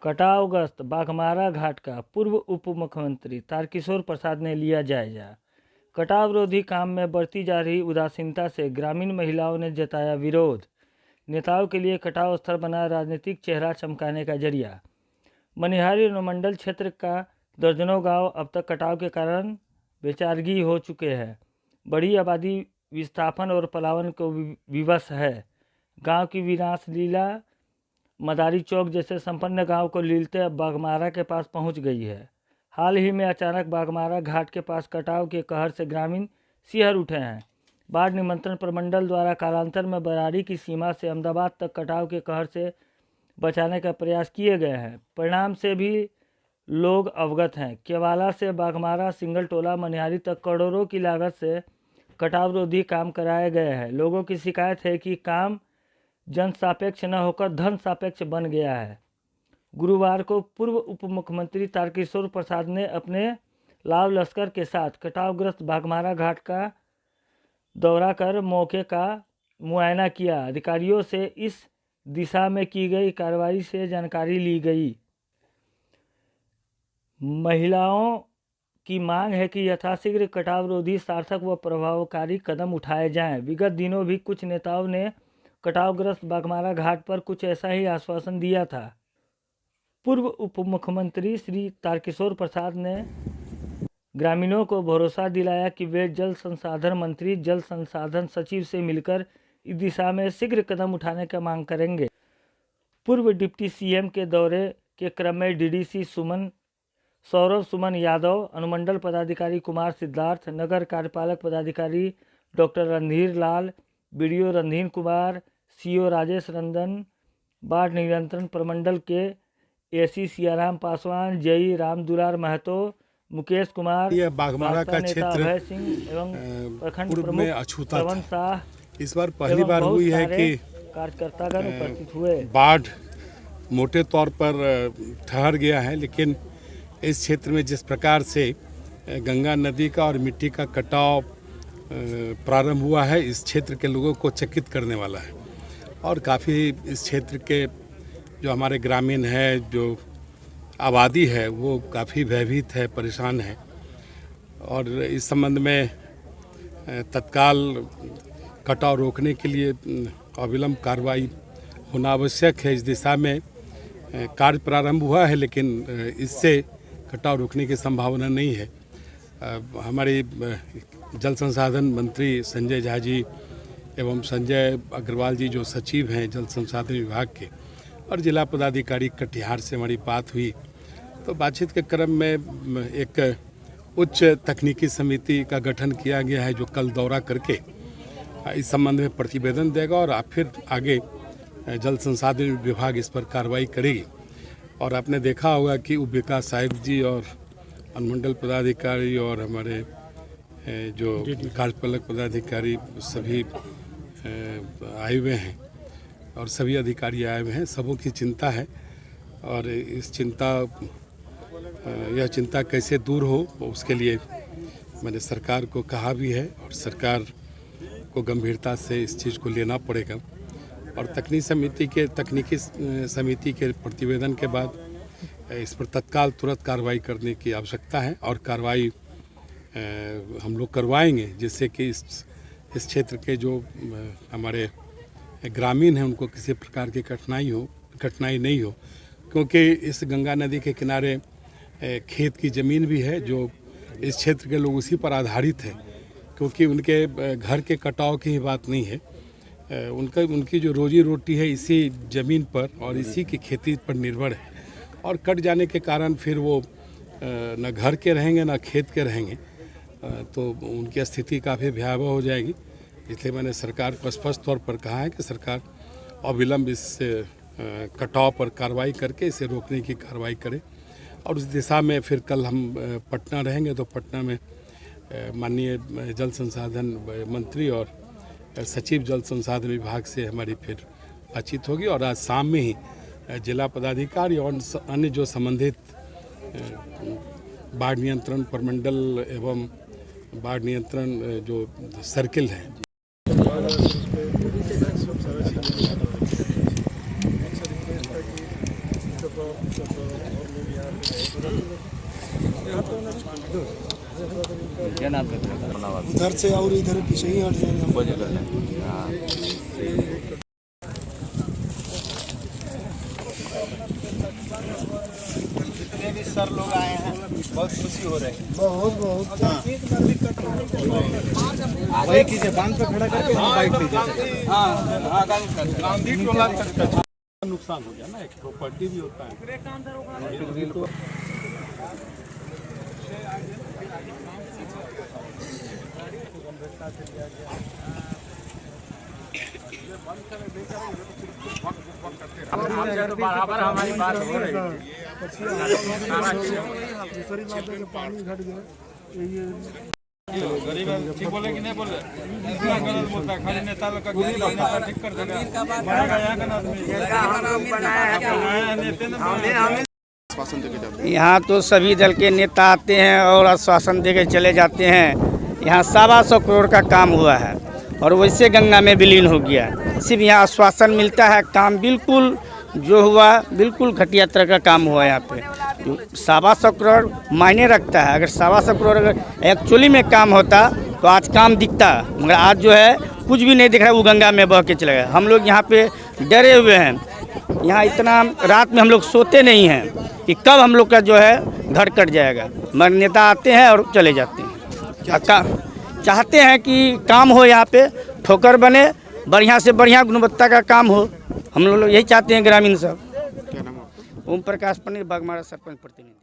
कटावग्रस्त बाघमारा घाट का पूर्व उप मुख्यमंत्री तारकिशोर प्रसाद ने लिया जायजा। कटाव विरोधी काम में बरती जा रही उदासीनता से ग्रामीण महिलाओं ने जताया विरोध। नेताओं के लिए कटाव स्थल बना राजनीतिक चेहरा चमकाने का जरिया। मनिहारी अनुमंडल क्षेत्र का दर्जनों गांव अब तक कटाव के कारण बेचारगी हो चुके हैं। बड़ी आबादी विस्थापन और पलायन को विवश है। गांव की विनाश लीला मदारी चौक जैसे संपन्न गांव को लीलते बाघमारा के पास पहुंच गई है। हाल ही में अचानक बाघमारा घाट के पास कटाव के कहर से ग्रामीण सिहर उठे हैं। बाढ़ नियंत्रण प्रमंडल द्वारा कालांतर में बरारी की सीमा से अहमदाबाद तक कटाव के कहर से बचाने का प्रयास किए गए हैं। परिणाम से भी लोग अवगत हैं। केवाला से बाघमारा सिंगल टोला मनिहारी तक करोड़ों की लागत से कटाव विरोधी काम कराए गए हैं। लोगों की शिकायत है कि काम जन सापेक्ष न होकर धन सापेक्ष बन गया है। गुरुवार को पूर्व उप मुख्यमंत्री तारकिशोर प्रसाद ने अपने लाव लश्कर के साथ कटावग्रस्त बाघमारा घाट का दौरा कर मौके का मुआयना किया। अधिकारियों से इस दिशा में की गई कार्रवाई से जानकारी ली गई। महिलाओं की मांग है कि यथाशीघ्र कटाव विरोधी सार्थक व प्रभावकारी कदम उठाए जाएं। विगत दिनों भी कुछ नेताओं ने कटावग्रस्त बाघमारा घाट पर कुछ ऐसा ही आश्वासन दिया था। पूर्व उप मुख्यमंत्री श्री तारकिशोर प्रसाद ने ग्रामीणों को भरोसा दिलाया कि वे जल संसाधन मंत्री जल संसाधन सचिव से मिलकर इस दिशा में शीघ्र कदम उठाने की मांग करेंगे। पूर्व डिप्टी सीएम के दौरे के क्रम में डीडीसी सौरभ सुमन यादव, अनुमंडल पदाधिकारी कुमार सिद्धार्थ, नगर कार्यपालक पदाधिकारी डॉक्टर रणधीर लाल, बीडीओ रणधीर कुमार, सीओ राजेश रंजन, बाढ़ नियंत्रण प्रमंडल के एसी सियाराम पासवान, जई रामदुलार महतो, मुकेश कुमार, यह बाघमारा का क्षेत्र अभय सिंह एवं प्रखंड प्रमुख अछूता पवन शाह इस बार पहली बार हुई है कि कार्यकर्तागण उपस्थित हुए। बाढ़ मोटे तौर पर ठहर गया है, लेकिन इस क्षेत्र में जिस प्रकार से गंगा नदी का और मिट्टी का कटाव प्रारंभ हुआ है, इस क्षेत्र के लोगों को चकित करने वाला है। और काफ़ी इस क्षेत्र के जो हमारे ग्रामीण है, जो आबादी है, वो काफ़ी भयभीत है, परेशान है। और इस संबंध में तत्काल कटाव रोकने के लिए अविलंब कार्रवाई होना आवश्यक है। इस दिशा में कार्य प्रारंभ हुआ है, लेकिन इससे कटाव रोकने की संभावना नहीं है। हमारे जल संसाधन मंत्री संजय झा जी एवं संजय अग्रवाल जी जो सचिव हैं जल संसाधन विभाग के, और जिला पदाधिकारी कटिहार से हमारी बात हुई, तो बातचीत के क्रम में एक उच्च तकनीकी समिति का गठन किया गया है, जो कल दौरा करके इस संबंध में प्रतिवेदन देगा और फिर आगे जल संसाधन विभाग इस पर कार्रवाई करेगी। और आपने देखा होगा कि उप विकास आयुक्त जी और अनुमंडल पदाधिकारी और हमारे जो कार्यपालक पदाधिकारी सभी आए हुए हैं और सभी अधिकारी आए हुए हैं। सबों की चिंता है और यह चिंता कैसे दूर हो, उसके लिए मैंने सरकार को कहा भी है और सरकार को गंभीरता से इस चीज़ को लेना पड़ेगा। और तकनीकी समिति के प्रतिवेदन के बाद इस पर तत्काल तुरंत कार्रवाई करने की आवश्यकता है और कार्रवाई हम लोग करवाएंगे, जिससे कि इस क्षेत्र के जो हमारे ग्रामीण हैं उनको किसी प्रकार की कठिनाई नहीं हो। क्योंकि इस गंगा नदी के किनारे खेत की ज़मीन भी है, जो इस क्षेत्र के लोग उसी पर आधारित हैं। क्योंकि उनके घर के कटाव की ही बात नहीं है, उनकी जो रोजी रोटी है इसी ज़मीन पर और इसी की खेती पर निर्भर है। और कट जाने के कारण फिर वो न घर के रहेंगे न खेत के रहेंगे, तो उनकी स्थिति काफ़ी भयावह हो जाएगी। इसलिए मैंने सरकार को स्पष्ट तौर पर कहा है कि सरकार अविलंब इस कटाव पर कार्रवाई करके इसे रोकने की कार्रवाई करे। और उस दिशा में फिर कल हम पटना रहेंगे, तो पटना में माननीय जल संसाधन मंत्री और सचिव जल संसाधन विभाग से हमारी फिर बातचीत होगी। और आज शाम में ही जिला पदाधिकारी और अन्य जो संबंधित बाढ़ नियंत्रण प्रमंडल एवं बाढ़ नियंत्रण जो सर्किल हैं क्या नाम है? उधर से और इधर पीछे ही हट जाएंगे। जितने भी सर लोग आए हैं बहुत खुशी हो रही है। बहुत बहुत बाइक कीजिए, बांध पे खड़ा करके बाइक लीजिए। हाँ गांधी टोला तक नुकसान हो गया ना, एक प्रॉपर्टी भी होता है। बराबर हमारी बात हो रही है। दूसरी बात है कि पानी घट गया गरीब ठीक बोले कि नहीं बोले, इतना गलत बोलता है। खाली नेता लोग का गरीब नेता ठीक कर देगा, बढ़ेगा यहाँ का आदमी। यहाँ तो सभी दल के नेता आते हैं और आश्वासन देके चले जाते हैं। यहाँ 125 करोड़ का काम हुआ है और वैसे गंगा में विलीन हो गया। सिर्फ यहाँ आश्वासन मिलता है, काम बिल्कुल जो हुआ बिल्कुल घटिया तरह का काम हुआ। यहाँ पे 125 करोड़ मायने रखता है। अगर 125 करोड़ अगर एक्चुअली में काम होता तो आज काम दिखता, मगर आज जो है कुछ भी नहीं दिख रहा है। वो गंगा में बह के चले गए। हम लोग यहाँ पे डरे हुए हैं। यहाँ इतना रात में हम लोग सोते नहीं हैं कि कब हम लोग का जो है घर कट जाएगा। मगर नेता आते हैं और चले जाते हैं। चाहते हैं कि काम हो, यहाँ पे ठोकर बने, बढ़िया से बढ़िया गुणवत्ता का काम हो। हम लोग यही चाहते हैं ग्रामीण सब। ओम प्रकाश पंडित, बागमारा सरपंच प्रतिनिधि।